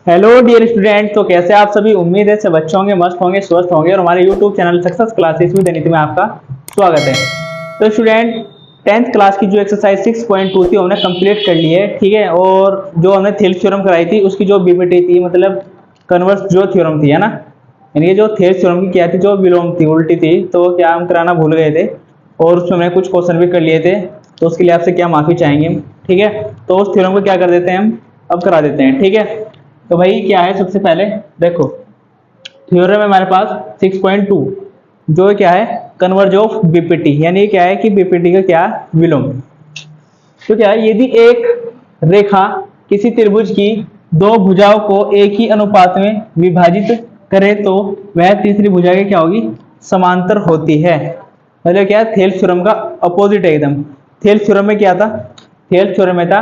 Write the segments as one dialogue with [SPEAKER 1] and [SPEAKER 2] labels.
[SPEAKER 1] Hello dear student, तो कैसे आप सभी। उम्मीद है सब अच्छे होंगे, मस्त होंगे, स्वस्थ होंगे और हमारे YouTube channel success classes with Aniti में आपका स्वागत है। तो स्टूडेंट, 10th क्लास की जो एक्सरसाइज 6.2 थी हमने कंप्लीट कर ली है, ठीक है। और जो हमने थेल्स थ्योरम कराई थी उसकी जो बीपीटी थी, मतलब कन्वर्स जो थ्योरम थी, है ना, यानी जो थेल्स थ्योरम की क्या थी, जो विलोम थी, उल्टी थी, तो क्या हम कराना भूल गए थे और उसमें हमने कुछ क्वेश्चन भी कर लिए थे, तो उसके लिए आपसे क्या माफी चाहेंगे, ठीक है। तो उस थ्योरम को क्या कर देते हैं हम, अब करा देते हैं, ठीक है। तो भाई क्या है, सबसे पहले देखो थ्योरम है हमारे पास 6.2, जो क्या है, कन्वर्ज ऑफ बीपीटी, यानी क्या है कि बीपीटी का क्या विलोम। तो क्या है, यदि एक रेखा किसी त्रिभुज की दो भुजाओं को एक ही अनुपात में विभाजित करे तो वह तीसरी भुजा की क्या होगी, समांतर होती है। मतलब क्या है, थेल्स थ्योरम का अपोजिट है एकदम। थेल्स थ्योरम में क्या था, थेल्स थ्योरम में था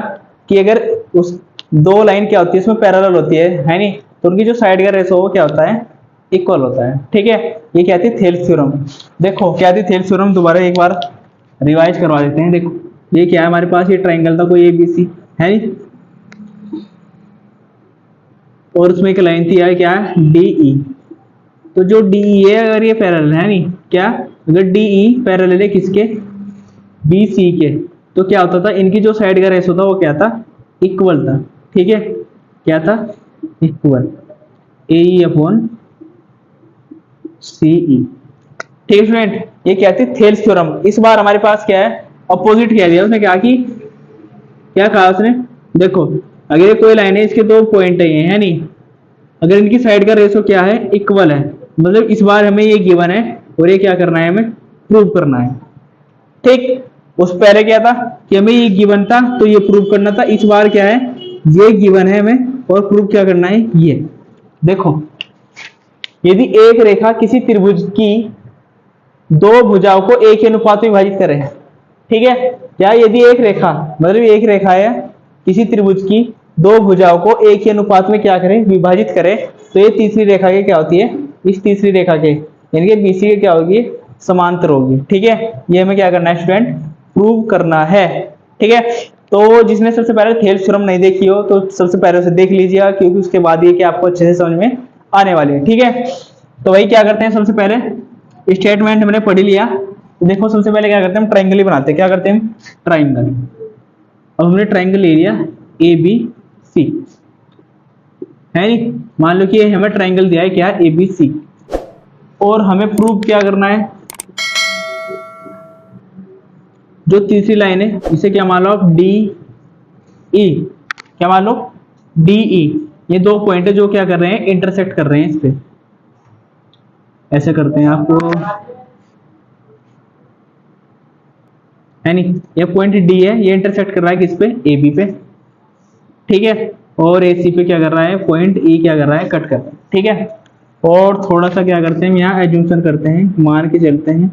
[SPEAKER 1] कि अगर उस दो लाइन क्या होती है, इसमें पैरेलल होती है नहीं, तो उनकी जो साइड का रेशो वो क्या होता है, इक्वल होता है, ठीक है। ये क्या थी, थेल्स थ्योरम। देखो क्या थी थेल्स थ्योरम, दोबारा एक बार रिवाइज करवा देते हैं। देखो ये क्या है हमारे पास, ये ट्राइंगल था कोई एबीसी, है नहीं, और उसमें एक लाइन थी यार, क्या है, डीई। तो जो डीई है, अगर ये पैरेलल है नहीं क्या, अगर डीई पैरेलल है किसके, बीसी के, तो क्या होता था, इनकी जो साइड का रेशो था वो क्या था, इक्वल था, ठीक है। क्या था, इक्वल, ए अपॉन सीई, ठीक है स्टूडेंट। ये क्या थी, थेल्स थ्योरम। इस बार हमारे पास क्या है, अपोजिट कह दिया उसने, क्या की, क्या कहा उसने, देखो अगर ये कोई लाइन है, इसके दो पॉइंट है नहीं, अगर इनकी साइड का रेशो क्या है, इक्वल है, मतलब इस बार हमें ये गिवन है और ये क्या करना है, हमें प्रूव करना है, ठीक। उस पहले क्या था कि हमें ये गिवन था तो ये प्रूव करना था, इस बार क्या है, ये गिवन है हमें और प्रूव क्या करना है, ये देखो। यदि एक रेखा किसी त्रिभुज की दो भुजाओं को एक ही अनुपात में विभाजित करे, ठीक है। क्या यदि एक रेखा, मतलब एक रेखा है किसी त्रिभुज की दो भुजाओं को एक ही अनुपात में क्या करे, विभाजित करे, तो ये तीसरी रेखा के क्या होती है, इस तीसरी रेखा के यानी कि बीसी के क्या होगी, समांतर होगी, ठीक है। ये हमें क्या करना है स्टूडेंट, प्रूव करना है, ठीक है। तो जिसने सबसे पहले थेल्स थ्योरम नहीं देखी हो तो सबसे पहले उसे देख लीजिएगा, क्योंकि उसके बाद ये कि आपको अच्छे से समझ में आने वाली है, ठीक है। तो वही क्या करते हैं, सबसे पहले स्टेटमेंट हमने पढ़ लिया, तो देखो सबसे पहले क्या करते हैं, हम ट्राइंगल ही बनाते हैं, क्या करते हैं, ट्राइंगल। अब हमने ट्राइंगल ले लिया ए बी सी, है नहीं, मान लो कि हमें ट्राइंगल दिया है क्या, ए बी सी, और हमें प्रूव क्या करना है, जो तीसरी लाइन है इसे क्या मान लो आप, डी ई, क्या मान लो, डी ई। ये दो पॉइंट है जो क्या कर रहे हैं, इंटरसेक्ट कर रहे हैं इस पे, ऐसे करते हैं आपको, है नहीं, ये पॉइंट डी है, ये इंटरसेक्ट कर रहा है किस पे, ए बी पे, ठीक है। और ए सी पे क्या कर रहा है, पॉइंट ई क्या कर रहा है, कट कर रहा है, ठीक है। और थोड़ा सा क्या करते हैं, यहाँ एज्यूमशन करते हैं, मान के चलते हैं,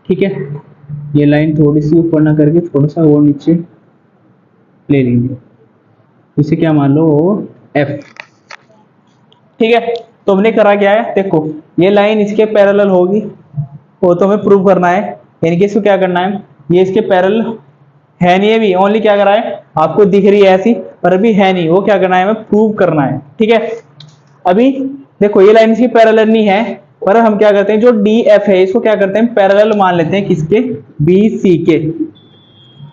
[SPEAKER 1] ठीक है। ये लाइन थोड़ी सी ऊपर ना करके थोड़ा सा और नीचे ले लेंगे, इसे क्या मान लो, एफ, ठीक है। तो हमने करा क्या है, देखो ये लाइन इसके पैरेलल होगी, वो तो हमें प्रूव करना है, यानी कि इसको क्या करना है, ये इसके पैरेलल है नहीं, अभी ओनली क्या करा है, आपको दिख रही है ऐसी, पर अभी है नहीं, वो क्या करना है, हमें प्रूव करना है, ठीक है। अभी देखो ये लाइन इसकी पैरेलल नहीं है, पर हम क्या करते हैं, जो डी एफ है इसको क्या करते हैं, पैरेलल मान लेते हैं किसके, बी सी के,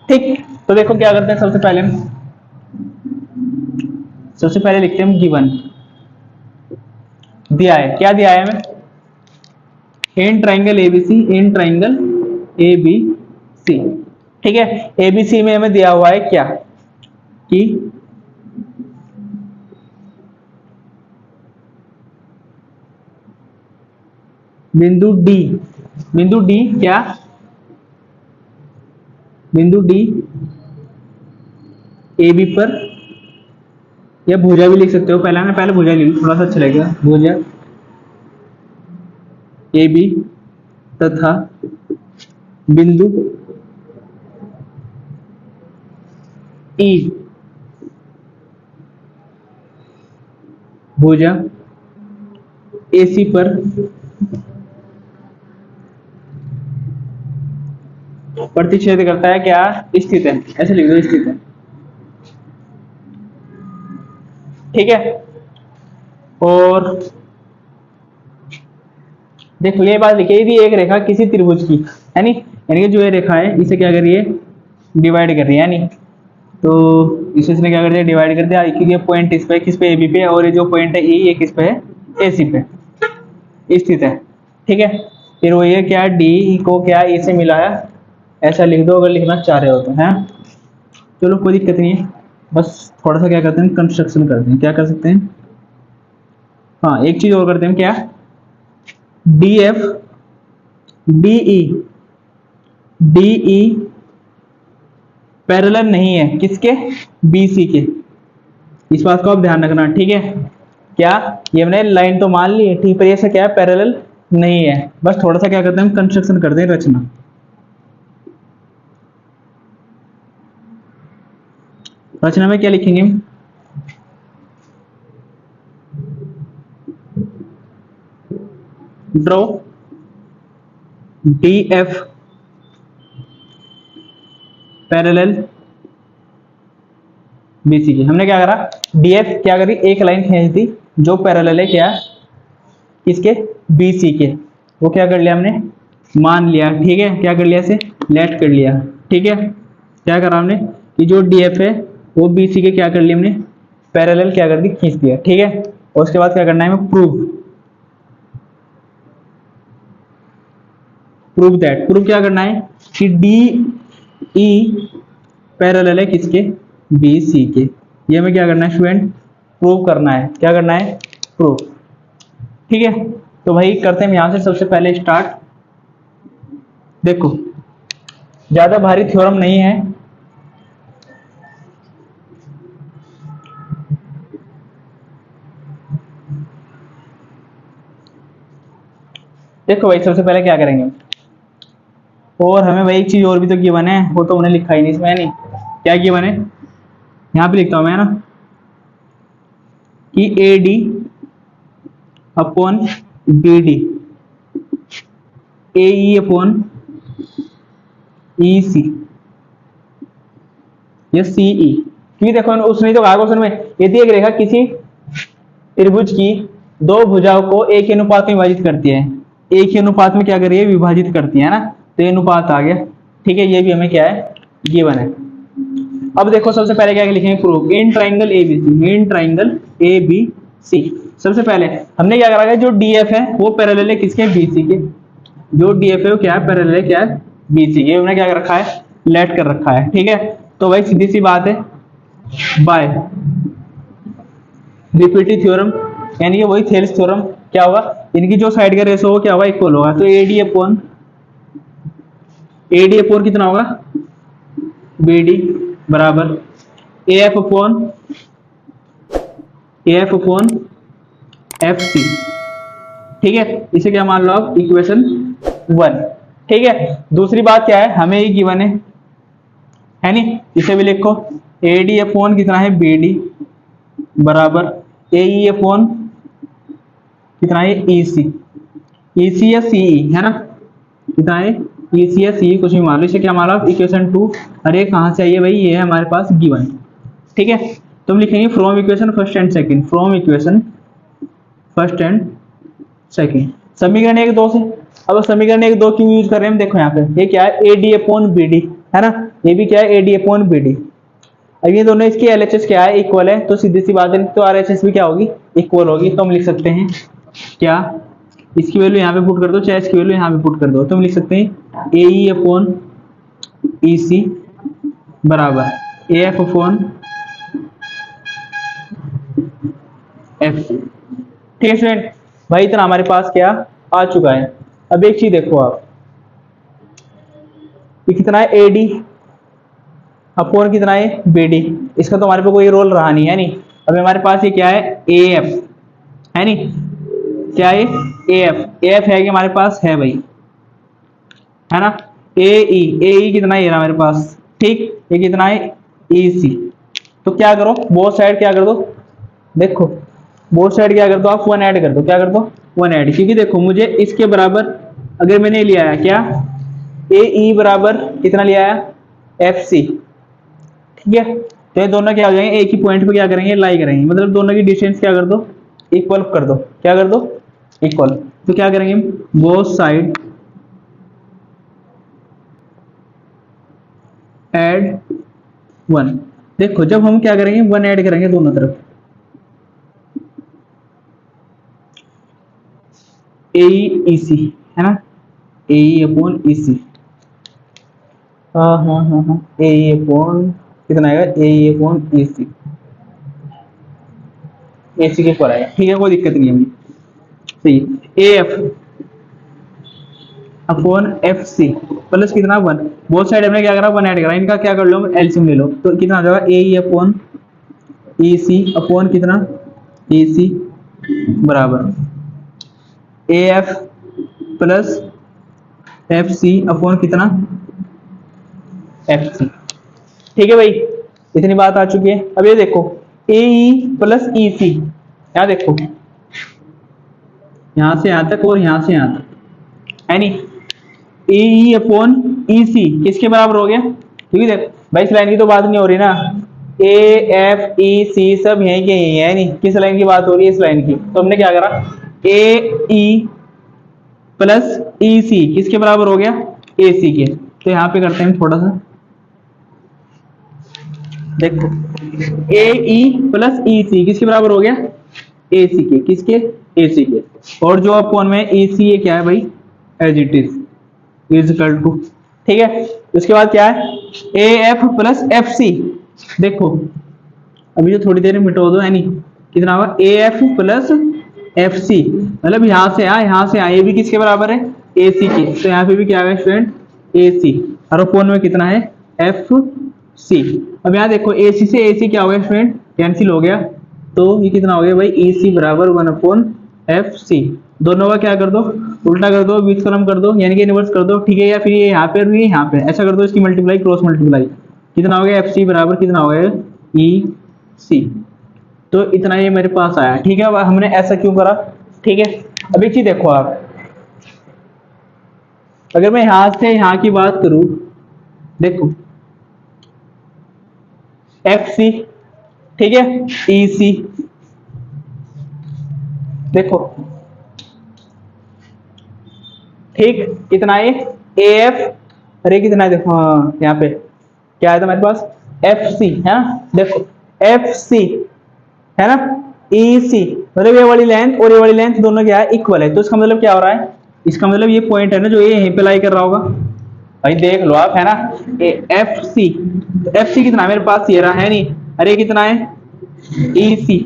[SPEAKER 1] ठीक। तो देखो क्या करते हैं, सबसे पहले लिखते हैं हम गिवन, दिया है, क्या दिया है हमें, in triangle ABC, in triangle A B C, ठीक है। एबीसी में हमें दिया हुआ है क्या, कि बिंदु डी, बिंदु डी क्या, बिंदु डी ए बी पर, या भुजा भी लिख सकते हो, पहले मैं पहले भुजा लिख, थोड़ा सा अच्छा लगेगा, भुजा ए बी तथा बिंदु ई, भुजा एसी पर प्रतिच्छेद करता है क्या, स्थित है, ऐसे लिख दो, स्थित है, ठीक है। और देखो ये बात लिखी, यदि एक रेखा किसी त्रिभुज की, यानी कि जो ये रेखा है इसे क्या कर रही है, डिवाइड कर रही है, यानी तो इसने क्या कर दिया, डिवाइड कर दिया, क्योंकि ये पॉइंट इस पे, किस पे, ए बी पे, और ये जो पॉइंट है ए, ये किस पे है, ए सी पे स्थित है। ठीक है, फिर वो ये क्या, डी को क्या ए से मिलाया, ऐसा लिख दो अगर लिखना चाह रहे हो तो, है। चलो कोई दिक्कत नहीं है, बस थोड़ा सा क्या करते हैं, कंस्ट्रक्शन करते हैं, क्या कर सकते हैं, हाँ एक चीज और करते हैं, क्या, D F DE DE parallel नहीं है किसके, बीसी के, इस बात को आप ध्यान रखना। ठीक है, क्या ये हमने लाइन तो मान ली है, ठीक, पर ये से क्या है, पैरेलल नहीं है। बस थोड़ा सा क्या करते हैं, हम कंस्ट्रक्शन करते हैं, रचना। रचना में क्या लिखेंगे हम, draw D F parallel BC की। हमने क्या करा, डीएफ क्या करी, एक लाइन खींच दी जो पैरेलल है क्या, किसके, बीसी के, वो क्या कर लिया हमने, मान लिया। ठीक है, क्या कर लिया, इसे लेट कर लिया। ठीक है, क्या करा हमने कि जो डीएफ है वो बीसी के क्या कर लिया हमने, पैरेलल क्या कर दी, खींच दिया। ठीक है, और उसके बाद क्या करना है हमें, प्रूव दैट, प्रूव क्या करना है कि डी ई पैरेलल है किसके, बी सी के। ये हमें क्या करना है स्टूडेंट, प्रूव करना है, क्या करना है, प्रूव। ठीक है, तो भाई करते हैं यहां से सबसे पहले स्टार्ट। देखो ज्यादा भारी थ्योरम नहीं है, देखो भाई सबसे पहले क्या करेंगे, और हमें भाई एक चीज और भी तो गिवन है, वो तो उन्हें लिखा ही नहीं इसमें, नहीं क्या गिवन है, यहां पे लिखता हूं मैं ना, कि A D upon B D, A E upon E C, या सी ई। क्योंकि देखो उसने तो कहा क्वेश्चन में, यदि एक रेखा किसी त्रिभुज की दो भुजाओं को एक ही अनुपात में विभाजित करती है, एक ही अनुपात में क्या कर रही है, विभाजित करती है ना, तो ये अनुपात आ गया। ठीक है, ये भी हमें क्या है, गिवन है। अब देखो सबसे पहले क्या लिखेंगे, proof in triangle ABC, in triangle A B C. सबसे पहले हमने क्या करा, जो डीएफ है वो पैरेलल है किसके, बीसी के, जो डीएफ है वो क्या है, पैरेलल है क्या है, बीसी के, हमने क्या कर रखा है, लेट कर रखा है। ठीक है, तो भाई सीधी सी बात है, बाय रिपीटेड थ्योरम, यानी कि वही थेल्स थ्योरम, क्या होगा, इनकी जो साइड का रेशो होगा क्या होगा, इक्वल होगा। तो एडी अपॉन कितना होगा, बीडी बराबर एफ अपॉन एफ सी। ठीक है, इसे क्या मान लो आप, इक्वेशन 1। ठीक है, दूसरी बात क्या है, हमें ये गिवन है नहीं, इसे भी लिखो, एडी अपॉन कितना है, बीडी बराबर ए ई अपॉन कितना है, ई सी या सी ई, है ना, कितना है, ई सी या सी, कुछ भी मान लो, इसे क्या मान लो, इक्वेशन 2। अरे कहां से आई है भाई, ये है हमारे पास गिवन। ठीक है, तो हम लिखेंगे from equation first and second, from equation first and second, समीकरण 1 2 से। अब समीकरण 1 2 क्यों यूज कर रहे हैं हम, देखो यहाँ पे ये क्या है, A D upon B D, है ना, ये भी क्या है, A D upon B D. अब ये दोनों इसकी एलएचएस क्या है, इक्वल है, तो सीधी सी बात है, तो आरएचएस भी क्या होगी, इक्वल होगी। तो हम लिख सकते हैं क्या, इसकी वैल्यू यहाँ पे पुट कर दो, चाहे इसकी वैल्यू यहाँ पे पुट कर दो, तो हम लिख सकते हैं ए ई अपॉन ई सी बराबर ए एफ अपॉन एफ। ठीक है स्टूडेंट, भाई इतना हमारे पास क्या आ चुका है। अब एक चीज देखो आप, ये कितना है, ए डी अपॉन कितना है, बी डी, इसका तो हमारे पे कोई रोल रहा नहीं है, नहीं। अब हमारे पास ये क्या है, ए एफ, है नहीं, क्या है, ए एफ है कि हमारे पास है भाई, है ना, ए ई कितना है, ये हमारे पास, ठीक, ये कितना है, ई सी। तो क्या करो, बोथ साइड क्या कर दो, देखो बोथ साइड क्या कर दो आप, 1 ऐड कर दो, क्या कर दो, 1 ऐड, क्योंकि देखो मुझे इसके बराबर अगर मैंने लिया है क्या, ए ई बराबर कितना लिया है, एफ सी। ठीक है, तो ये दोनों क्या हो जाएंगे, एक ही पॉइंट पे क्या करेंगे, लाई करेंगे, मतलब दोनों की डिस्टेंस क्या कर दो, इक्वल कर दो, क्या कर दो, इक्वल। तो क्या करेंगे, बोथ साइड ऐड 1। देखो जब हम क्या करेंगे, 1 ऐड करेंगे दोनों तरफ, ए ई सी है ना, ए ई अपॉन ई सी, हाँ हाँ हाँ हाँ, ए ई अपॉन कितना आएगा, ए ई अपॉन ई सी, ए सी के ऊपर आएगा, ठीक है, कोई दिक्कत नहीं है। सही, A F upon F C plus कितना 1, बोथ साइड हमने क्या करा, 1 ऐड करा, इनका क्या कर लो, एलसीएम ले लो, तो कितना आ जाएगा, ए ई अपॉन ई सी अपॉन कितना, ए सी बराबर A F plus F C upon कितना, एफ सी। ठीक है भाई, इतनी बात आ चुकी है। अब ये देखो, ए ई प्लस ई सी, यहाँ देखो, यहां से यहां तक और यहां से यहां तक, है नी, ए ई अपॉन ई सी किसके बराबर हो गया, क्योंकि देख भाई इस लाइन की तो बात नहीं हो रही ना, ए एफ ई सी सब यहीं के यही है, नहीं किस लाइन की बात हो रही है, इस लाइन की। तो हमने क्या करा, ए ई प्लस ई सी किसके बराबर हो गया, ए सी के। तो यहाँ पे करते हैं थोड़ा सा, देखो ए ई प्लस ई सी किसके बराबर हो गया, ए सी के, किसके, ए सी के। और जो अपॉन में ए सी ये क्या है भाई, as it is equal to, ठीक है। उसके बाद क्या है, A F plus F C, देखो अभी जो थोड़ी देर में मिटो दो, है नहीं, कितना होगा, A F plus F C, मतलब यहां से यहां से ये भी किसके बराबर है, ए सी के। तो यहाँ पे भी क्या है स्टूडेंट, ए सी, और अपॉन में कितना है, एफ सी। अब यहाँ देखो ए सी से ए सी क्या हो गया स्टूडेंट, कैंसिल हो गया, तो ये कितना हो गया भाई, ई सी बराबर 1 अपॉन एफ सी। दोनों का क्या कर दो, उल्टा कर दो, व्युत्क्रम कर दो, यानी कि इनवर्स कर दो, ठीक है, या फिर ये यहाँ पे और ये यहाँ पे, ऐसा कर दो, इसकी मल्टीप्लाई क्रॉस मल्टीप्लाई, कितना हो गया, एफ सी बराबर कितना हो गया, ई सी। तो इतना ये मेरे पास आया, ठीक है। अब हमने ऐसा क्यों करा, ठीक है। अब एक चीज देखो आप, अगर मैं यहां से यहां की बात करूं, देखो एफ सी, ठीक है, ई सी, देखो ठीक, कितना है, ए एफ, अरे कितना है, देखो हाँ यहाँ पे क्या है, तो मेरे पास एफ सी है ना, देखो एफ सी है ना, ई सी, मतलब ये वाली लेंथ और ये वाली लेंथ दोनों क्या है, इक्वल है। तो इसका मतलब क्या हो रहा है, इसका मतलब ये पॉइंट है ना जो ये यहीं पे लाई कर रहा होगा, भाई देख लो आप, है ना, एफ सी, एफ सी कितना है मेरे पास, ये रहा है नहीं, अरे कितना है, ई सी।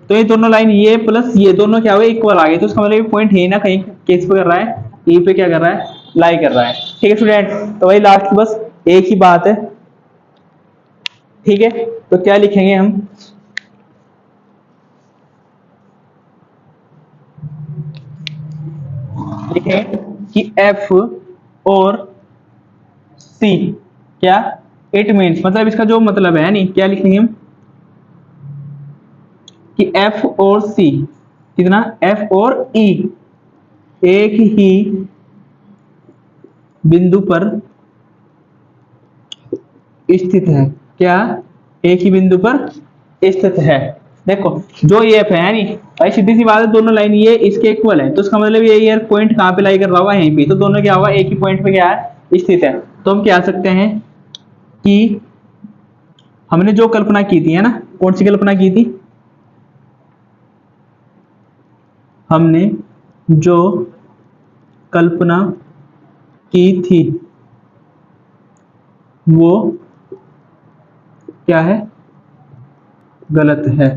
[SPEAKER 1] तो ये दोनों लाइन ये प्लस ये दोनों क्या हुए, इक्वल आ गए। तो इसका मतलब ये पॉइंट है ना कहीं केस पे कर रहा है, ई पे क्या कर रहा है, लाई कर रहा है, ठीक है स्टूडेंट। तो वही लास्ट बस एक ही बात है, ठीक है। तो क्या लिखेंगे हम, लिखें कि एफ और सी क्या, इट मीन्स, मतलब इसका जो मतलब है नहीं, क्या लिखेंगे हम कि एफ और सी कितना, एफ और ई एक ही बिंदु पर स्थित है, क्या, एक ही बिंदु पर स्थित है। देखो जो ये एफ है नहीं भाई, सीधी सी बात है, दोनों लाइन ये इसके इक्वल है, तो इसका मतलब ये यार पॉइंट कहां पे लाई कर रहा होगा, यहीं पे। तो दोनों क्या होगा, एक ही पॉइंट पे क्या है, स्थित है। तो हम क्या सकते हैं कि हमने जो कल्पना की थी, है ना, कौन सी कल्पना की थी, हमने जो कल्पना की थी वो क्या है, गलत है।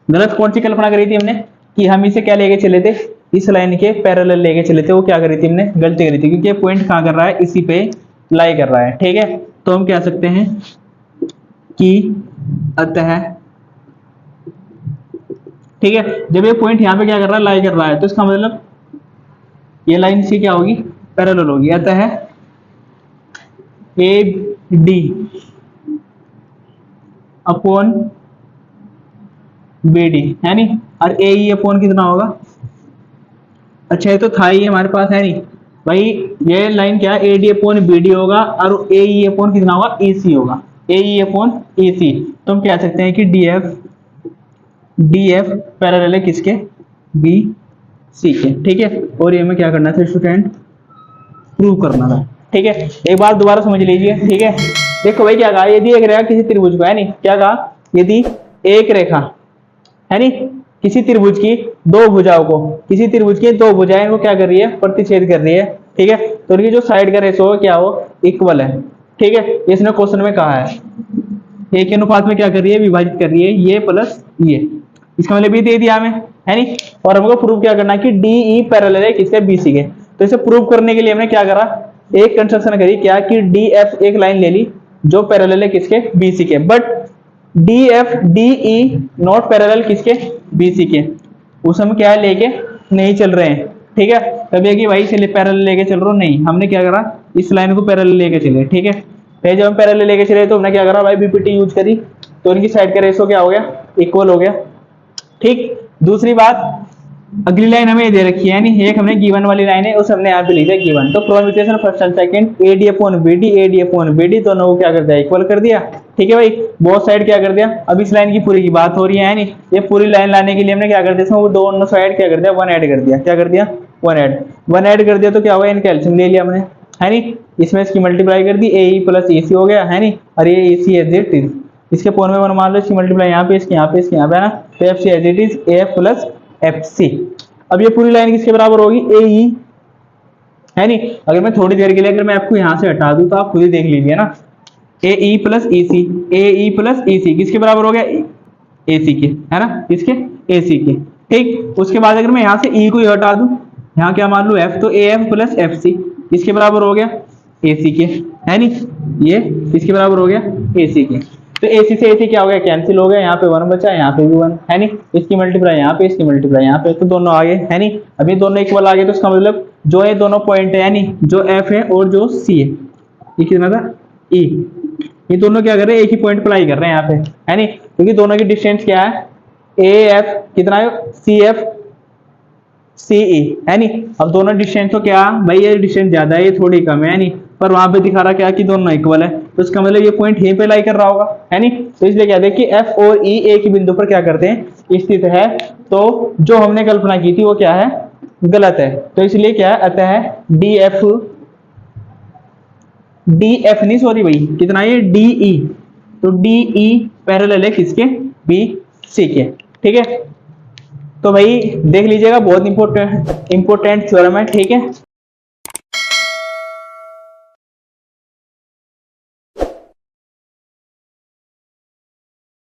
[SPEAKER 1] गलत कौन सी कल्पना करी थी हमने, कि हम इसे क्या लेके चले थे, इस लाइन के पैरेलल लेके चले थे, वो क्या करी थी हमने, गलती करी थी, क्योंकि पॉइंट कहां कर रहा है, इसी पे लाई कर रहा है, ठीक है। तो हम कह सकते हैं कि अतः, ठीक है, जब ये पॉइंट यहां पे क्या कर रहा है, लाई कर रहा है, तो इसका मतलब ये लाइन सी क्या होगी, पैरेलल होगी। अतः A D upon B D, है नहीं, और ए ई अपॉन कितना होगा, अच्छा ये तो था ही हमारे पास, है नहीं भाई, ये लाइन क्या है, A D upon B D होगा, और ए ई अपॉन कितना होगा, ई सी होगा। AE upon AC। तो हम कह सकते हैं कि DF पैरेलल है किसके, BC के। ठीक है, और ये हमें क्या करना था स्टूडेंट, प्रूव करना था। ठीक है, एक बार दोबारा समझ लीजिए। ठीक है, देखो भाई क्या कहा, यदि एक रेखा किसी त्रिभुज को, है नहीं, क्या कहा, यदि एक रेखा, है नहीं, किसी त्रिभुज की दो भुजाओं को, किसी त्रिभुज की दो भुजाएं को क्या कर रही है, प्रतिच्छेद कर रही है। ठीक है, तो उनकी जो साइड का रेशो क्या हो, इक्वल है। ठीक है, इसने क्वेश्चन में कहा है ए के अनुपात में क्या कर रही है, विभाजित कर रही है ये प्लस ये। इसका मतलब भी दे दिया हमें, है नहीं। और हमको प्रूव क्या करना है कि DE पैरेलल है किसके, BC के। तो इसे प्रूव करने के लिए हमने क्या करा, एक कंस्ट्रक्शन करी, क्या कि DF एक लाइन ले ली जो पैरेलल है किसके, BC के, but DF DE not parallel किसके, BC के। उस हम क्या लेके नहीं चल रहे हैं। ठीक है, तब ये कि भाई चलिए पैरेलल लेके चल रहा हूं, नहीं, हमने क्या करा, इस लाइन को पैरेलल लेके चले। ठीक है, फिर जब हम पैरेलल लेके चले तो हमने क्या करा भाई, BPT यूज करी, तो इनकी साइड का रेशो क्या हो गया, इक्वल हो गया। ठीक, दूसरी बात, अगली लाइन हमें दे रखी है, नहीं, एक हमने गिवन वाली लाइन है, उस हमने यहाँ पे लिखा है गिवन। तो from equation first and second AD upon BD दोनों को क्या कर दिया, इक्वल कर दिया। ठीक है भाई, बोथ साइड क्या कर दिया। अब इस लाइन की पूरी की बात हो रही है, नहीं, ये पूरी लाइन लाने के लिए हमने क्या कर दिया, इसमें वो दोनों साइड क्या कर दिया, वन ऐड कर दिया। क्या कर दिया, वन ऐड कर दिया। तो क्या हुआ, इनका एलसीएम ले लिया हमने, है नहीं, इसमें इसकी मल्टीप्लाई कर दी, AE प्लस AC हो गया, है नहीं, और ये AC एज इट इज, इसके फोन में वन मान लो, इसकी मल्टीप्लाई यहाँ पे, इसके यहाँ पे, इसके यहाँ पे, है ना, तो FC as it is AF plus FC। अब ये पूरी लाइन किसके बराबर होगी, AE, है नहीं। अगर मैं थोड़ी देर के लिए, अगर मैं आपको यहां से हटा दूं तो आप खुद ही देख लीजिए ना, AE plus EC, AE plus EC किसके बराबर हो गया, AC के, है ना, किसके, AC के। ठीक, उसके बाद अगर मैं यहां से E को हटा दूं, यहाँ क्या मान लूं F, तो AF प्लस FC किसके बराबर हो गया, AC के, है नहीं, ये किसके बराबर हो गया, AC के। तो AC से AC क्या हो गया, कैंसिल हो गया, यहाँ पे वन बचा, यहाँ पे भी वन, है नहीं, इसकी मल्टीप्लाई यहाँ पे, इसकी मल्टीप्लाई यहाँ पे, तो दोनों आगे, है नहीं। अभी दोनों इक्वल आ गए, तो इसका मतलब जो ये दोनों पॉइंट है, यानी जो F है और जो C है, ये कितना था, E, ये दोनों क्या कर रहे हैं, एक ही पॉइंट अप्लाई कर रहे हैं यहाँ पे, है नहीं, क्योंकि दोनों की डिस्टेंस क्या है, AF कितना है, CF CE, है नहीं। अब दोनों डिस्टेंस तो क्या भाई, ये डिस्टेंस ज्यादा है, ये थोड़ी कम है नहीं, पर वहां पे दिखा रहा क्या कि दोनों इक्वल है, तो इसका मतलब ये पॉइंट यहीं पे लाई कर रहा होगा, है नहीं। तो इसलिए क्या है कि F और E एक ही बिंदु पर क्या करते हैं, स्थित है। तो जो हमने कल्पना की थी वो क्या है, गलत है। तो इसलिए क्या है, अतः DF नहीं, सॉरी भाई, कितना ये DE, तो DE पैरेलल है किसके, BC के। ठीक है, तो भाई देख लीजिएगा, बहुत इंपॉर्टेंट थ्योरम है। ठीक है।